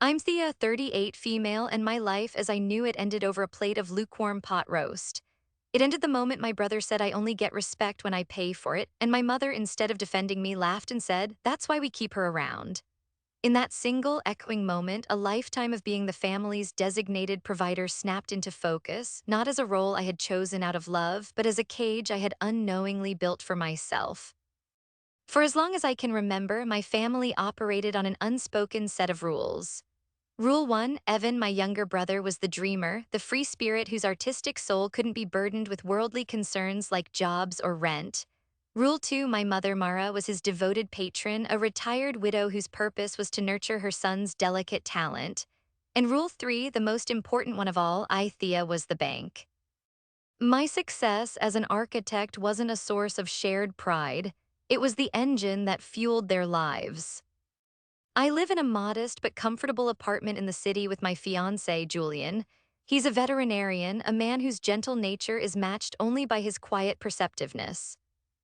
I'm Thea, 38, female, and my life as I knew it ended over a plate of lukewarm pot roast. It ended the moment my brother said I only get respect when I pay for it, and my mother, instead of defending me, laughed and said, "That's why we keep her around." In that single, echoing moment, a lifetime of being the family's designated provider snapped into focus, not as a role I had chosen out of love, but as a cage I had unknowingly built for myself. For as long as I can remember, my family operated on an unspoken set of rules. Rule 1, Evan, my younger brother, was the dreamer, the free spirit whose artistic soul couldn't be burdened with worldly concerns like jobs or rent. Rule 2, my mother, Mara, was his devoted patron, a retired widow whose purpose was to nurture her son's delicate talent. And Rule 3, the most important one of all, I, Thea, was the bank. My success as an architect wasn't a source of shared pride, it was the engine that fueled their lives. I live in a modest but comfortable apartment in the city with my fiancé, Julian. He's a veterinarian, a man whose gentle nature is matched only by his quiet perceptiveness.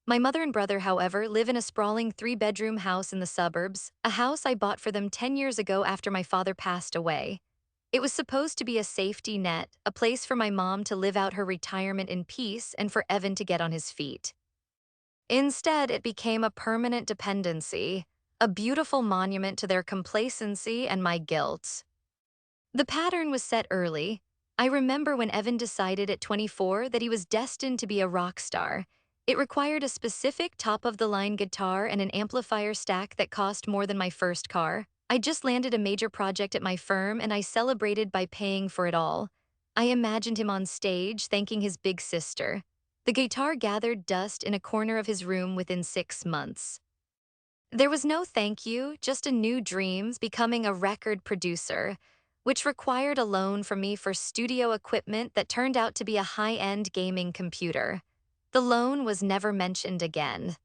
My mother and brother, however, live in a sprawling three-bedroom house in the suburbs, a house I bought for them 10 years ago after my father passed away. It was supposed to be a safety net, a place for my mom to live out her retirement in peace and for Evan to get on his feet. Instead, it became a permanent dependency, a beautiful monument to their complacency and my guilt. The pattern was set early. I remember when Evan decided at 24 that he was destined to be a rock star. It required a specific top-of-the-line guitar and an amplifier stack that cost more than my first car. I just landed a major project at my firm and I celebrated by paying for it all. I imagined him on stage thanking his big sister. The guitar gathered dust in a corner of his room within 6 months. There was no thank you, just a new dreams becoming a record producer, which required a loan from me for studio equipment that turned out to be a high-end gaming computer. The loan was never mentioned again.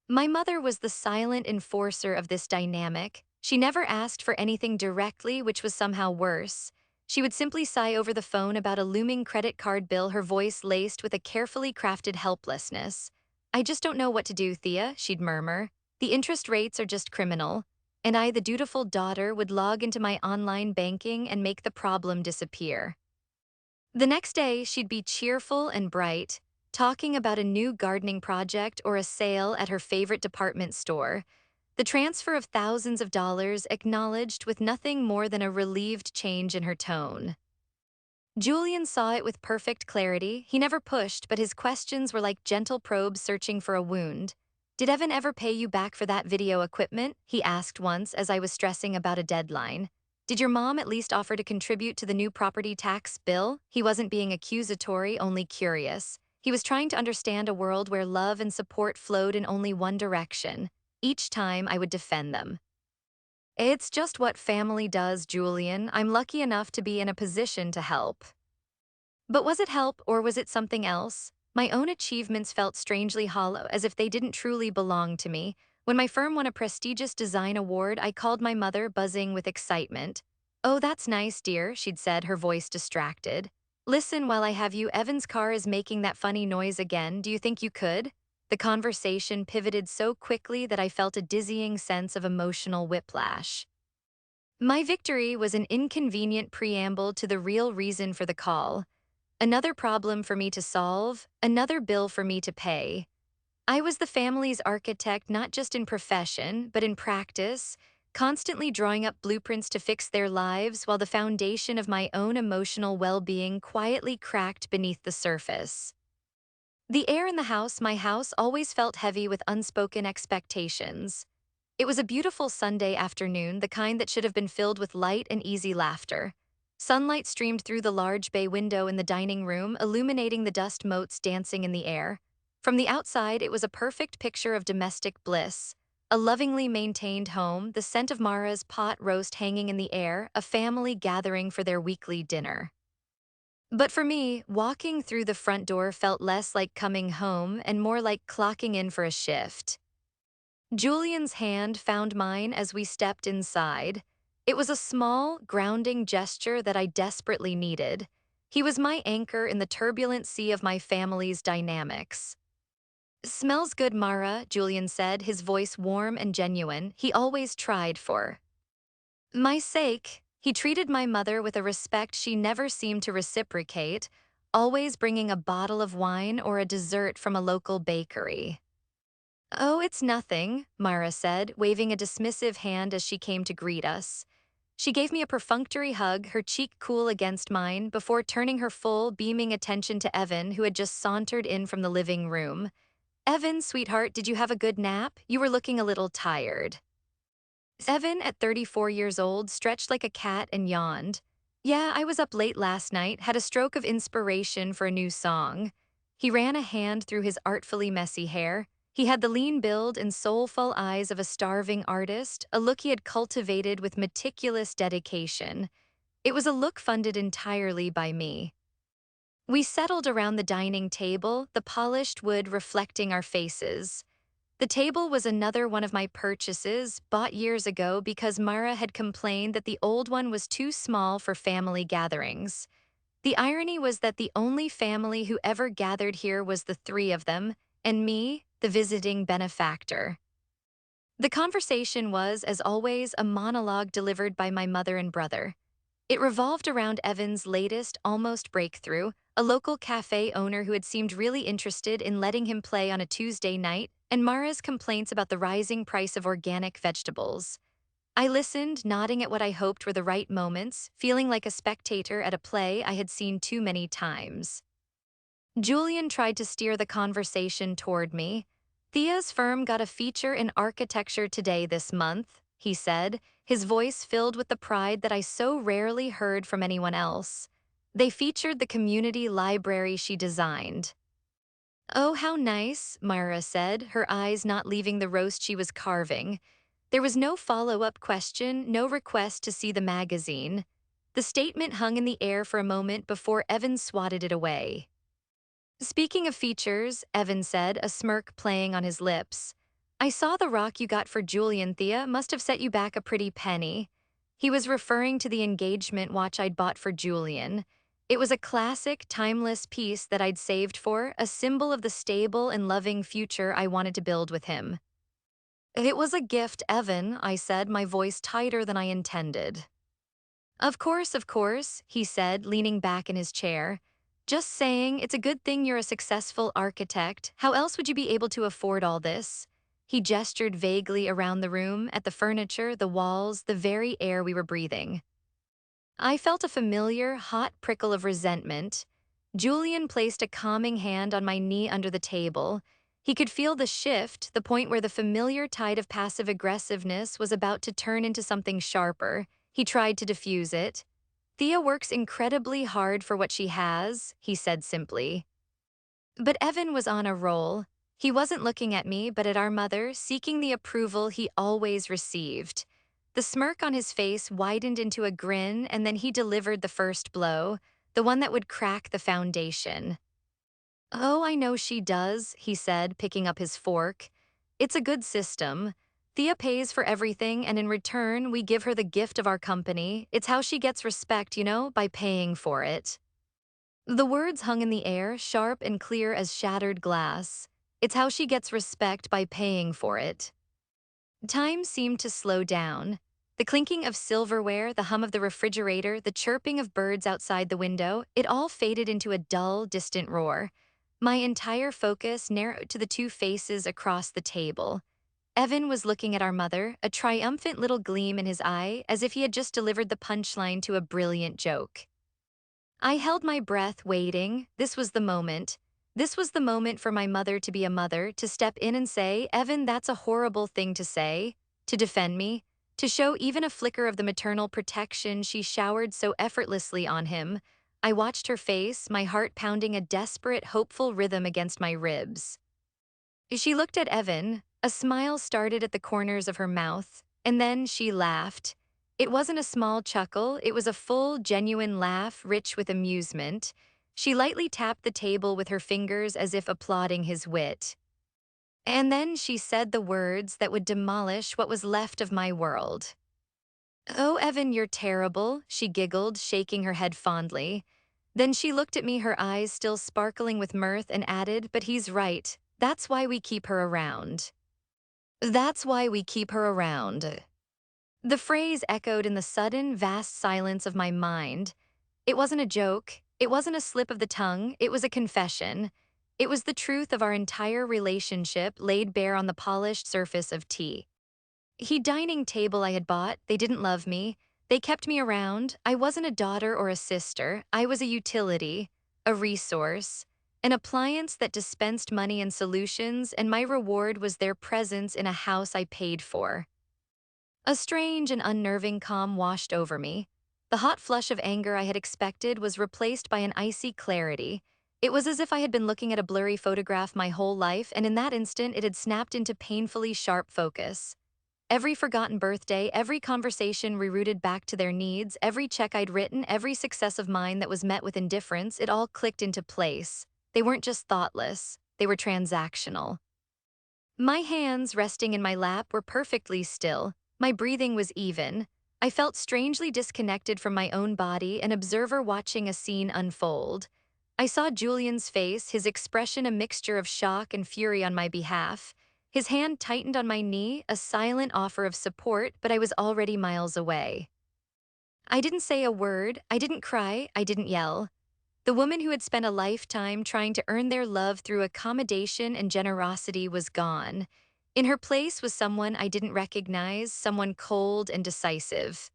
My mother was the silent enforcer of this dynamic. She never asked for anything directly, which was somehow worse. She would simply sigh over the phone about a looming credit card bill, her voice laced with a carefully crafted helplessness. "I just don't know what to do, Thea," she'd murmur. "The interest rates are just criminal." And I, the dutiful daughter, would log into my online banking and make the problem disappear. The next day, she'd be cheerful and bright, talking about a new gardening project or a sale at her favorite department store. The transfer of thousands of dollars acknowledged with nothing more than a relieved change in her tone. Julian saw it with perfect clarity. He never pushed, but his questions were like gentle probes searching for a wound. "Did Evan ever pay you back for that video equipment?" he asked once as I was stressing about a deadline. "Did your mom at least offer to contribute to the new property tax bill?" He wasn't being accusatory, only curious. He was trying to understand a world where love and support flowed in only one direction. Each time I would defend them. "It's just what family does, Julian. I'm lucky enough to be in a position to help." But was it help or was it something else? My own achievements felt strangely hollow, as if they didn't truly belong to me. When my firm won a prestigious design award, I called my mother, buzzing with excitement. "Oh, that's nice, dear," she'd said, her voice distracted. "Listen while I have you, Evan's car is making that funny noise again. Do you think you could?" The conversation pivoted so quickly that I felt a dizzying sense of emotional whiplash. My victory was an inconvenient preamble to the real reason for the call. Another problem for me to solve, another bill for me to pay. I was the family's architect not just in profession, but in practice, constantly drawing up blueprints to fix their lives while the foundation of my own emotional well-being quietly cracked beneath the surface. The air in the house, my house, always felt heavy with unspoken expectations. It was a beautiful Sunday afternoon, the kind that should have been filled with light and easy laughter. Sunlight streamed through the large bay window in the dining room, illuminating the dust motes dancing in the air. From the outside, it was a perfect picture of domestic bliss. A lovingly maintained home, the scent of Mara's pot roast hanging in the air, a family gathering for their weekly dinner. But for me, walking through the front door felt less like coming home and more like clocking in for a shift. Julian's hand found mine as we stepped inside. It was a small, grounding gesture that I desperately needed. He was my anchor in the turbulent sea of my family's dynamics. "Smells good, Mara," Julian said, his voice warm and genuine. He always tried for My sake, he treated my mother with a respect she never seemed to reciprocate, always bringing a bottle of wine or a dessert from a local bakery. Oh, it's nothing, Mara said, waving a dismissive hand as she came to greet us. She gave me a perfunctory hug, her cheek cool against mine, before turning her full, beaming attention to Evan, who had just sauntered in from the living room. Evan, sweetheart, did you have a good nap? You were looking a little tired. Evan, at 34 years old, stretched like a cat and yawned. Yeah, I was up late last night, had a stroke of inspiration for a new song. He ran a hand through his artfully messy hair. He had the lean build and soulful eyes of a starving artist, a look he had cultivated with meticulous dedication. It was a look funded entirely by me. We settled around the dining table, the polished wood reflecting our faces. The table was another one of my purchases, bought years ago because Mara had complained that the old one was too small for family gatherings. The irony was that the only family who ever gathered here was the three of them, and me, the visiting benefactor. The conversation was, as always, a monologue delivered by my mother and brother. It revolved around Evan's latest almost breakthrough, a local cafe owner who had seemed really interested in letting him play on a Tuesday night, and Mara's complaints about the rising price of organic vegetables. I listened, nodding at what I hoped were the right moments, feeling like a spectator at a play I had seen too many times. Julian tried to steer the conversation toward me. Thea's firm got a feature in architecture today this month, he said, his voice filled with the pride that I so rarely heard from anyone else. They featured the community library she designed. Oh, how nice, Myra said, her eyes not leaving the roast she was carving. There was no follow-up question, no request to see the magazine. The statement hung in the air for a moment before Evan swatted it away. Speaking of features, Evan said, a smirk playing on his lips. I saw the rock you got for Julian, Thea. Must have set you back a pretty penny. He was referring to the engagement watch I'd bought for Julian. It was a classic, timeless piece that I'd saved for, a symbol of the stable and loving future I wanted to build with him. It was a gift, Evan, I said, my voice tighter than I intended. Of course, he said, leaning back in his chair. Just saying, it's a good thing you're a successful architect. How else would you be able to afford all this? He gestured vaguely around the room, at the furniture, the walls, the very air we were breathing. I felt a familiar, hot prickle of resentment. Julian placed a calming hand on my knee under the table. He could feel the shift, the point where the familiar tide of passive aggressiveness was about to turn into something sharper. He tried to diffuse it. Thea works incredibly hard for what she has, he said simply. But Evan was on a roll. He wasn't looking at me, but at our mother, seeking the approval he always received. The smirk on his face widened into a grin, and then he delivered the first blow, the one that would crack the foundation. Oh, I know she does, he said, picking up his fork. It's a good system. Thea pays for everything, and in return, we give her the gift of our company. It's how she gets respect, by paying for it. The words hung in the air, sharp and clear as shattered glass. It's how she gets respect by paying for it. Time seemed to slow down. The clinking of silverware, the hum of the refrigerator, the chirping of birds outside the window, it all faded into a dull, distant roar. My entire focus narrowed to the two faces across the table. Evan was looking at our mother, a triumphant little gleam in his eye, as if he had just delivered the punchline to a brilliant joke. I held my breath, waiting. This was the moment. This was the moment for my mother to be a mother, to step in and say, Evan, that's a horrible thing to say, to defend me, to show even a flicker of the maternal protection she showered so effortlessly on him. I watched her face, my heart pounding a desperate, hopeful rhythm against my ribs. She looked at Evan. A smile started at the corners of her mouth, and then she laughed. It wasn't a small chuckle, it was a full, genuine laugh, rich with amusement. She lightly tapped the table with her fingers as if applauding his wit. And then she said the words that would demolish what was left of my world. Oh, Evan, you're terrible, she giggled, shaking her head fondly. Then she looked at me, her eyes still sparkling with mirth, and added, but he's right. That's why we keep her around. That's why we keep her around. The phrase echoed in the sudden, vast silence of my mind. It wasn't a joke. It wasn't a slip of the tongue. It was a confession. It was the truth of our entire relationship laid bare on the polished surface of tea. He dining table I had bought, they didn't love me. They kept me around. I wasn't a daughter or a sister. I was a utility, a resource, an appliance that dispensed money and solutions, and my reward was their presence in a house I paid for. A strange and unnerving calm washed over me. The hot flush of anger I had expected was replaced by an icy clarity. It was as if I had been looking at a blurry photograph my whole life, and in that instant it had snapped into painfully sharp focus. Every forgotten birthday, every conversation rerouted back to their needs, every check I'd written, every success of mine that was met with indifference, it all clicked into place. They weren't just thoughtless, they were transactional. My hands resting in my lap were perfectly still. My breathing was even. I felt strangely disconnected from my own body, an observer watching a scene unfold. I saw Julian's face, his expression a mixture of shock and fury on my behalf. His hand tightened on my knee, a silent offer of support, but I was already miles away. I didn't say a word, I didn't cry, I didn't yell. The woman who had spent a lifetime trying to earn their love through accommodation and generosity was gone. In her place was someone I didn't recognize, someone cold and decisive.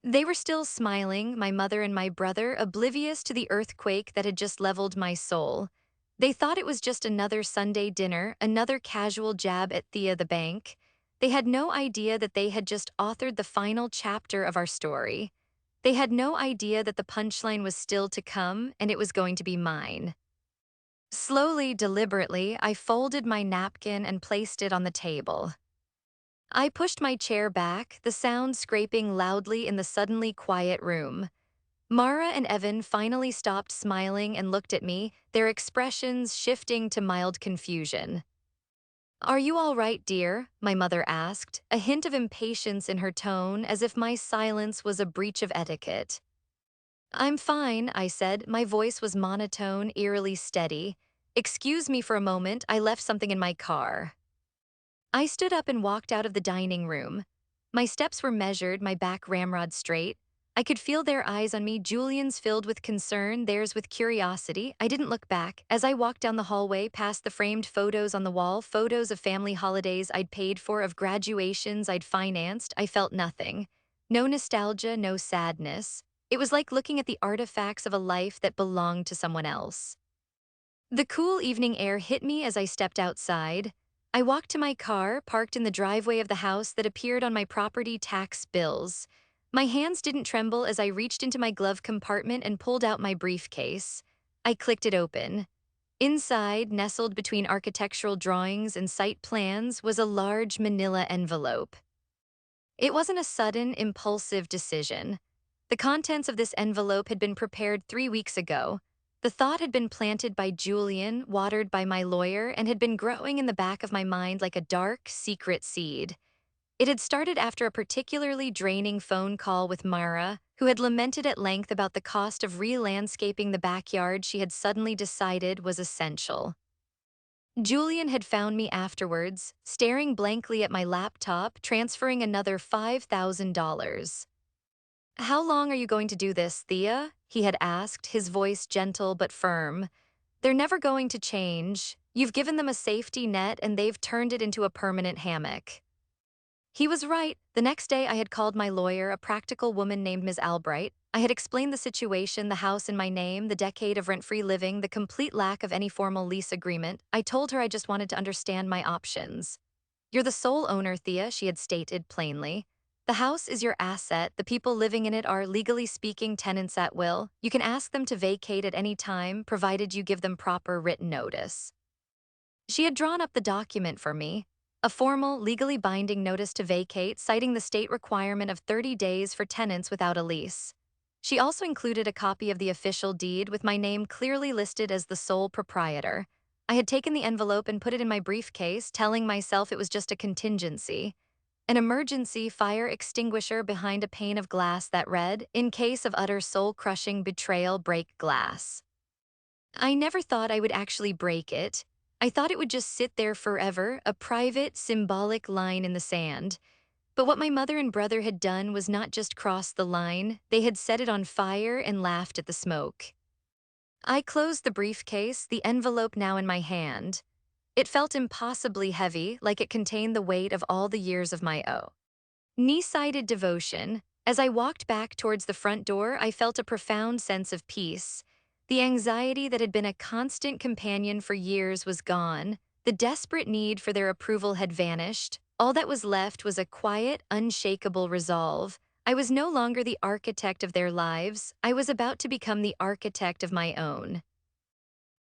They were still smiling, my mother and my brother, oblivious to the earthquake that had just leveled my soul. They thought it was just another Sunday dinner, another casual jab at Thea the bank. They had no idea that they had just authored the final chapter of our story. They had no idea that the punchline was still to come and it was going to be mine. Slowly, deliberately, I folded my napkin and placed it on the table. I pushed my chair back, the sound scraping loudly in the suddenly quiet room. Mara and Evan finally stopped smiling and looked at me, their expressions shifting to mild confusion. "Are you all right, dear?" my mother asked, a hint of impatience in her tone, as if my silence was a breach of etiquette. "I'm fine," I said. My voice was monotone, eerily steady. "Excuse me for a moment, I left something in my car." I stood up and walked out of the dining room. My steps were measured, my back ramrod straight. I could feel their eyes on me, Julian's filled with concern, theirs with curiosity. I didn't look back. As I walked down the hallway, past the framed photos on the wall, photos of family holidays I'd paid for, of graduations I'd financed, I felt nothing. No nostalgia, no sadness. It was like looking at the artifacts of a life that belonged to someone else. The cool evening air hit me as I stepped outside. I walked to my car, parked in the driveway of the house that appeared on my property tax bills. My hands didn't tremble as I reached into my glove compartment and pulled out my briefcase. I clicked it open. Inside, nestled between architectural drawings and site plans, was a large manila envelope. It wasn't a sudden, impulsive decision. The contents of this envelope had been prepared 3 weeks ago. The thought had been planted by Julian, watered by my lawyer, and had been growing in the back of my mind like a dark, secret seed. It had started after a particularly draining phone call with Mara, who had lamented at length about the cost of re-landscaping the backyard she had suddenly decided was essential. Julian had found me afterwards, staring blankly at my laptop, transferring another $5,000. "How long are you going to do this, Thea?" he had asked, his voice gentle but firm. "They're never going to change. You've given them a safety net and they've turned it into a permanent hammock." He was right. The next day I had called my lawyer, a practical woman named Ms. Albright. I had explained the situation, the house in my name, the decade of rent-free living, the complete lack of any formal lease agreement. I told her I just wanted to understand my options. "You're the sole owner, Thea," she had stated plainly. "The house is your asset. The people living in it are, legally speaking, tenants at will. You can ask them to vacate at any time, provided you give them proper written notice." She had drawn up the document for me, a formal, legally binding notice to vacate, citing the state requirement of 30 days for tenants without a lease. She also included a copy of the official deed with my name clearly listed as the sole proprietor. I had taken the envelope and put it in my briefcase, telling myself it was just a contingency. An emergency fire extinguisher behind a pane of glass that read, "In case of utter soul-crushing betrayal, break glass." I never thought I would actually break it. I thought it would just sit there forever, a private, symbolic line in the sand. But what my mother and brother had done was not just cross the line, they had set it on fire and laughed at the smoke. I closed the briefcase, the envelope now in my hand. It felt impossibly heavy, like it contained the weight of all the years of my knee-sided devotion. As I walked back towards the front door, I felt a profound sense of peace. The anxiety that had been a constant companion for years was gone. The desperate need for their approval had vanished. All that was left was a quiet, unshakable resolve. I was no longer the architect of their lives. I was about to become the architect of my own.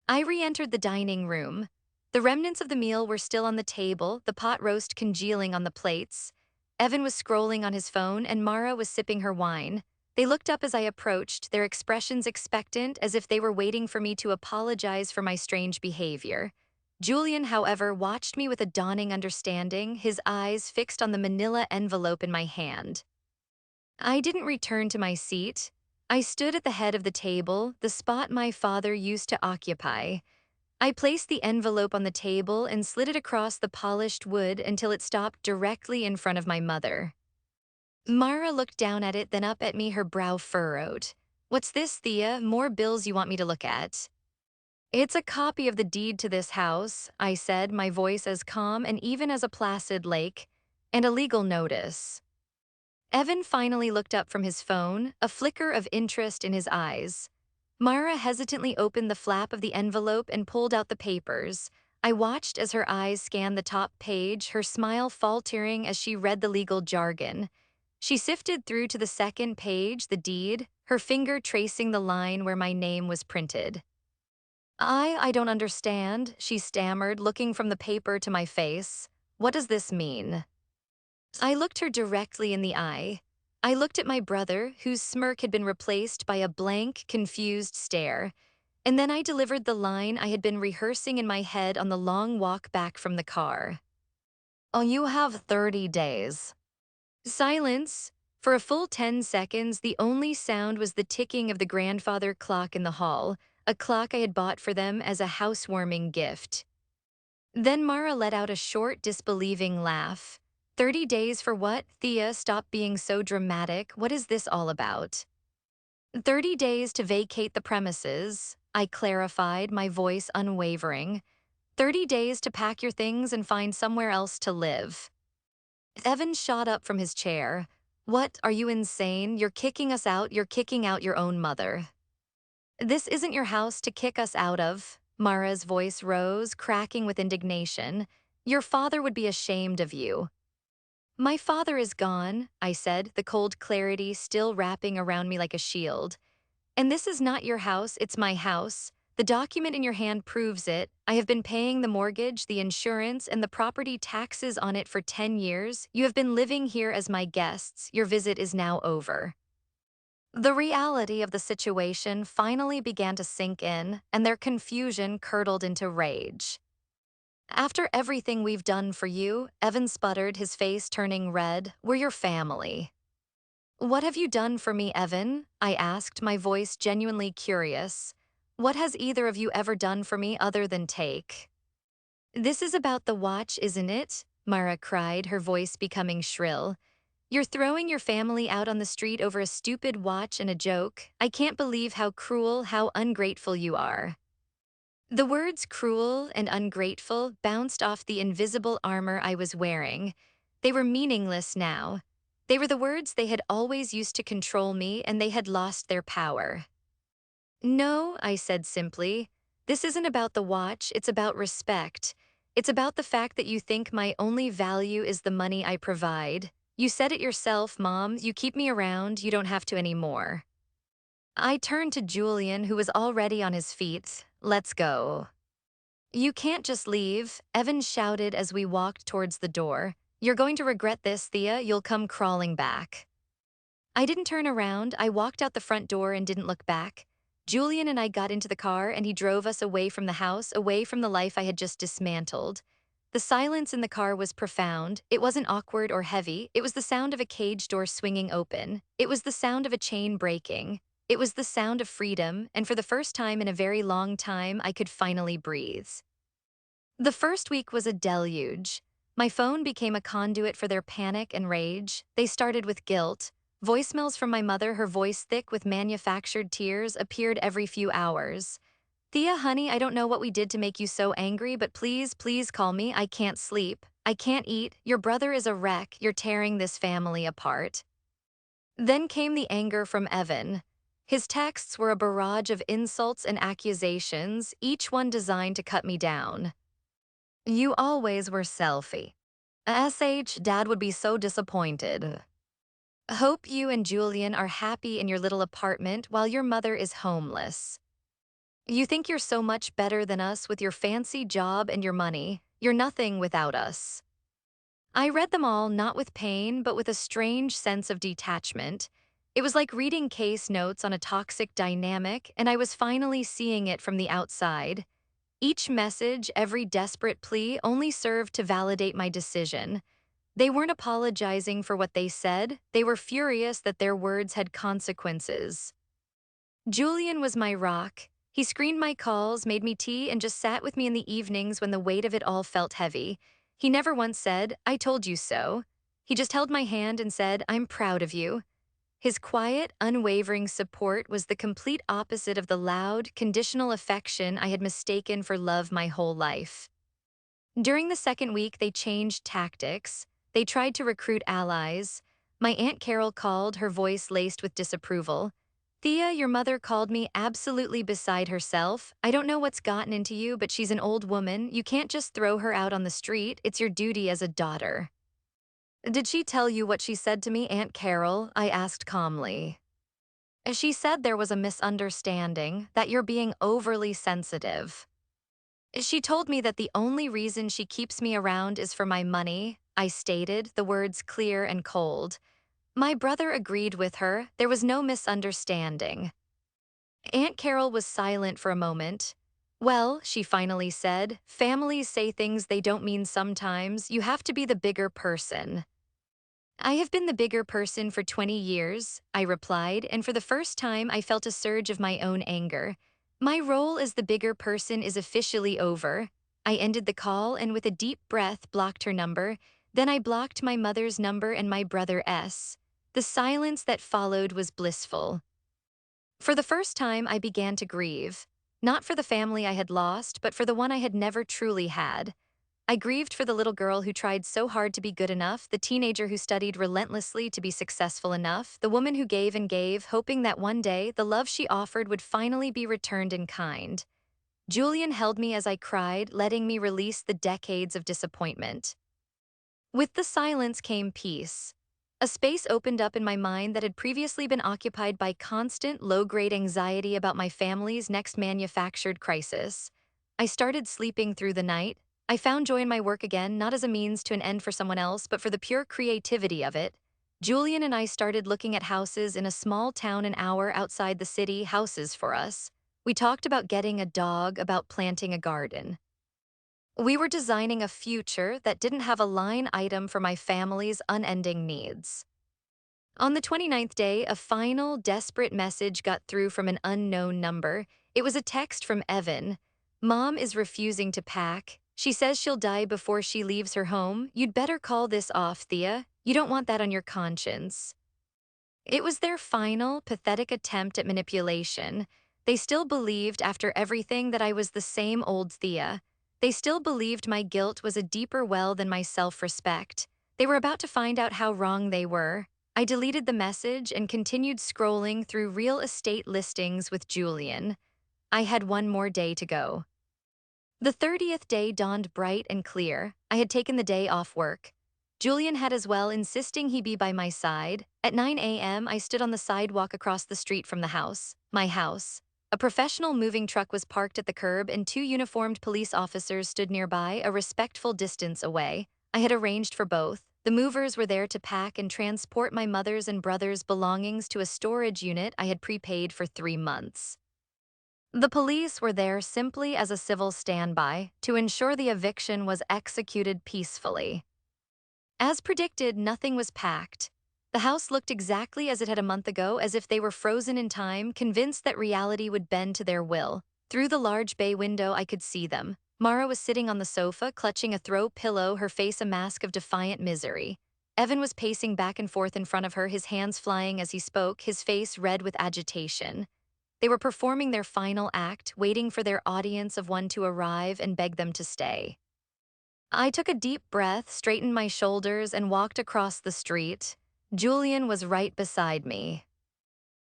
I re-entered the dining room. The remnants of the meal were still on the table, the pot roast congealing on the plates. Evan was scrolling on his phone and Mara was sipping her wine. They looked up as I approached, their expressions expectant as if they were waiting for me to apologize for my strange behavior. Julian, however, watched me with a dawning understanding, his eyes fixed on the manila envelope in my hand. I didn't return to my seat. I stood at the head of the table, the spot my father used to occupy. I placed the envelope on the table and slid it across the polished wood until it stopped directly in front of my mother. Mara looked down at it, then up at me, her brow furrowed. "What's this, Thea? More bills you want me to look at?" "It's a copy of the deed to this house," I said, my voice as calm and even as a placid lake, "and a legal notice." Evan finally looked up from his phone, a flicker of interest in his eyes. Mara hesitantly opened the flap of the envelope and pulled out the papers. I watched as her eyes scanned the top page, her smile faltering as she read the legal jargon. She sifted through to the second page, the deed, her finger tracing the line where my name was printed. I don't understand," she stammered, looking from the paper to my face. "What does this mean?" I looked her directly in the eye. I looked at my brother, whose smirk had been replaced by a blank, confused stare. And then I delivered the line I had been rehearsing in my head on the long walk back from the car. "Oh, you have 30 days. Silence. For a full 10 seconds, the only sound was the ticking of the grandfather clock in the hall, a clock I had bought for them as a housewarming gift. Then Mara let out a short, disbelieving laugh. 30 days for what? Thea, stop being so dramatic. What is this all about? 30 days to vacate the premises, I clarified, my voice unwavering. 30 days to pack your things and find somewhere else to live. Evan shot up from his chair. What, are you insane? You're kicking us out, you're kicking out your own mother. This isn't your house to kick us out of. Mara's voice rose, cracking with indignation. Your father would be ashamed of you. My father is gone, I said, the cold clarity still wrapping around me like a shield. And this is not your house, it's my house. The document in your hand proves it. I have been paying the mortgage, the insurance, and the property taxes on it for 10 years. You have been living here as my guests. Your visit is now over. The reality of the situation finally began to sink in, and their confusion curdled into rage. After everything we've done for you, Evan sputtered, his face turning red, we're your family. What have you done for me, Evan? I asked, my voice genuinely curious. What has either of you ever done for me other than take? This is about the watch, isn't it? Mara cried, her voice becoming shrill. You're throwing your family out on the street over a stupid watch and a joke. I can't believe how cruel, how ungrateful you are. The words cruel and ungrateful bounced off the invisible armor I was wearing. They were meaningless now. They were the words they had always used to control me, and they had lost their power. No, I said simply. This isn't about the watch, it's about respect. It's about the fact that you think my only value is the money I provide. You said it yourself, Mom. You keep me around, you don't have to anymore. I turned to Julian, who was already on his feet. Let's go. You can't just leave, Evan shouted as we walked towards the door. You're going to regret this, Thea. You'll come crawling back. I didn't turn around. I walked out the front door and didn't look back. Julian and I got into the car and he drove us away from the house, away from the life I had just dismantled. The silence in the car was profound. It wasn't awkward or heavy. It was the sound of a cage door swinging open. It was the sound of a chain breaking. It was the sound of freedom, and for the first time in a very long time, I could finally breathe. The first week was a deluge. My phone became a conduit for their panic and rage. They started with guilt. Voicemails from my mother, her voice thick with manufactured tears, appeared every few hours. Thea, honey, I don't know what we did to make you so angry, but please, please call me. I can't sleep. I can't eat. Your brother is a wreck. You're tearing this family apart. Then came the anger from Evan. His texts were a barrage of insults and accusations, each one designed to cut me down. You always were selfie. Dad would be so disappointed. Hope you and Julian are happy in your little apartment while your mother is homeless. You think you're so much better than us with your fancy job and your money. You're nothing without us. I read them all not with pain, but with a strange sense of detachment. It was like reading case notes on a toxic dynamic, and I was finally seeing it from the outside. Each message, every desperate plea, only served to validate my decision. They weren't apologizing for what they said, they were furious that their words had consequences. Julian was my rock. He screened my calls, made me tea, and just sat with me in the evenings when the weight of it all felt heavy. He never once said, "I told you so." He just held my hand and said, "I'm proud of you." His quiet, unwavering support was the complete opposite of the loud, conditional affection I had mistaken for love my whole life. During the second week, they changed tactics. They tried to recruit allies. My Aunt Carol called, her voice laced with disapproval. Thea, your mother called me absolutely beside herself. I don't know what's gotten into you, but she's an old woman. You can't just throw her out on the street. It's your duty as a daughter. Did she tell you what she said to me, Aunt Carol? I asked calmly. She said there was a misunderstanding, that you're being overly sensitive. She told me that the only reason she keeps me around is for my money, I stated, the words clear and cold. My brother agreed with her. There was no misunderstanding. Aunt Carol was silent for a moment. Well, she finally said, families say things they don't mean sometimes. You have to be the bigger person. I have been the bigger person for 20 years, I replied, and for the first time I felt a surge of my own anger. My role as the bigger person is officially over. I ended the call and with a deep breath blocked her number. Then I blocked my mother's number and my brother S. The silence that followed was blissful. For the first time, I began to grieve. Not for the family I had lost, but for the one I had never truly had. I grieved for the little girl who tried so hard to be good enough, the teenager who studied relentlessly to be successful enough, the woman who gave and gave, hoping that one day the love she offered would finally be returned in kind. Julian held me as I cried, letting me release the decades of disappointment. With the silence came peace. A space opened up in my mind that had previously been occupied by constant, low-grade anxiety about my family's next manufactured crisis. I started sleeping through the night. I found joy in my work again, not as a means to an end for someone else, but for the pure creativity of it. Julian and I started looking at houses in a small town an hour outside the city, houses for us. We talked about getting a dog, about planting a garden. We were designing a future that didn't have a line item for my family's unending needs. On the 29th day, a final, desperate message got through from an unknown number. It was a text from Evan. Mom is refusing to pack. She says she'll die before she leaves her home. You'd better call this off, Thea. You don't want that on your conscience. It was their final, pathetic attempt at manipulation. They still believed, after everything, that I was the same old Thea. They still believed my guilt was a deeper well than my self-respect. They were about to find out how wrong they were. I deleted the message and continued scrolling through real estate listings with Julian. I had one more day to go. The 30th day dawned bright and clear. I had taken the day off work. Julian had as well, insisting he be by my side. At 9 a.m., I stood on the sidewalk across the street from the house, my house. A professional moving truck was parked at the curb and two uniformed police officers stood nearby, a respectful distance away. I had arranged for both. The movers were there to pack and transport my mother's and brother's belongings to a storage unit I had prepaid for 3 months. The police were there simply as a civil standby to ensure the eviction was executed peacefully. As predicted, nothing was packed. The house looked exactly as it had a month ago, as if they were frozen in time, convinced that reality would bend to their will. Through the large bay window, I could see them. Mara was sitting on the sofa, clutching a throw pillow, her face a mask of defiant misery. Evan was pacing back and forth in front of her, his hands flying as he spoke, his face red with agitation. They were performing their final act, waiting for their audience of one to arrive and beg them to stay. I took a deep breath, straightened my shoulders, and walked across the street. Julian was right beside me.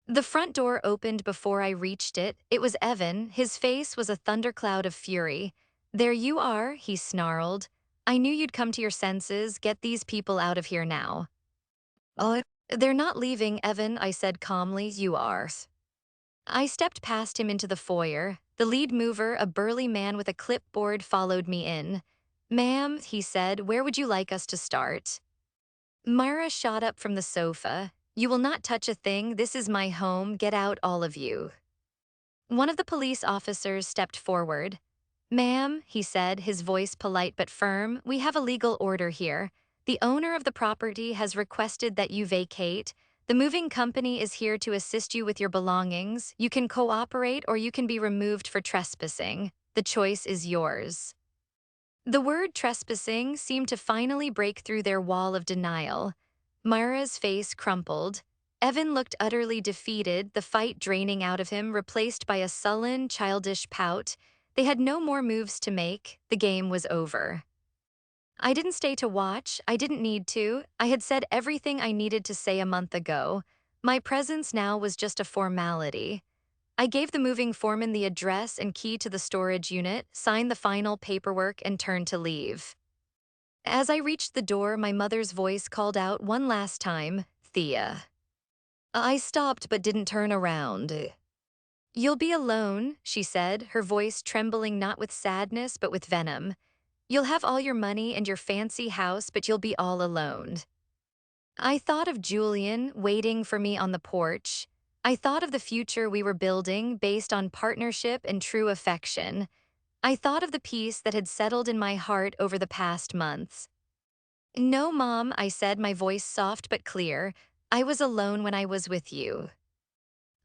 The front door opened before I reached it. It was Evan. His face was a thundercloud of fury. "There you are," he snarled. "I knew you'd come to your senses. Get these people out of here now." "Oh, they're not leaving, Evan," I said calmly. "You are." I stepped past him into the foyer. The lead mover, a burly man with a clipboard, followed me in. "Ma'am," he said, "where would you like us to start?" Myra shot up from the sofa. "You will not touch a thing. This is my home. Get out, all of you." One of the police officers stepped forward. "Ma'am," he said, his voice polite but firm, "we have a legal order here. The owner of the property has requested that you vacate. The moving company is here to assist you with your belongings. You can cooperate or you can be removed for trespassing. The choice is yours." The word trespassing seemed to finally break through their wall of denial. Myra's face crumpled. Evan looked utterly defeated, the fight draining out of him, replaced by a sullen, childish pout. They had no more moves to make. The game was over. I didn't stay to watch. I didn't need to. I had said everything I needed to say a month ago. My presence now was just a formality. I gave the moving foreman the address and key to the storage unit, signed the final paperwork, and turned to leave. As I reached the door, my mother's voice called out one last time, "Thea." I stopped but didn't turn around. "You'll be alone," she said, her voice trembling not with sadness but with venom. "You'll have all your money and your fancy house, but you'll be all alone." I thought of Julian waiting for me on the porch. I thought of the future we were building based on partnership and true affection. I thought of the peace that had settled in my heart over the past months. "No, Mom," I said, my voice soft but clear. "I was alone when I was with you."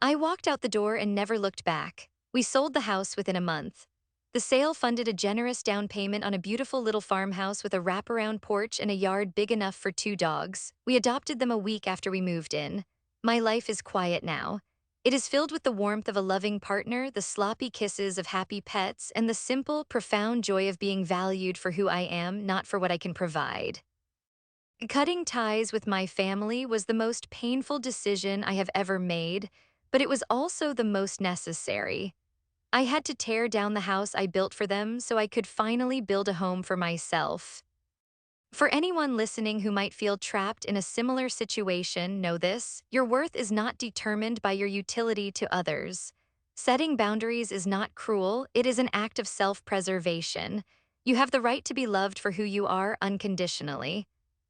I walked out the door and never looked back. We sold the house within a month. The sale funded a generous down payment on a beautiful little farmhouse with a wraparound porch and a yard big enough for 2 dogs. We adopted them a week after we moved in. My life is quiet now. It is filled with the warmth of a loving partner, the sloppy kisses of happy pets, and the simple, profound joy of being valued for who I am, not for what I can provide. Cutting ties with my family was the most painful decision I have ever made, but it was also the most necessary. I had to tear down the house I built for them so I could finally build a home for myself. For anyone listening who might feel trapped in a similar situation, know this: your worth is not determined by your utility to others. Setting boundaries is not cruel, it is an act of self-preservation. You have the right to be loved for who you are unconditionally.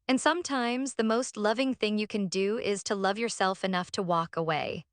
And sometimes the most loving thing you can do is to love yourself enough to walk away.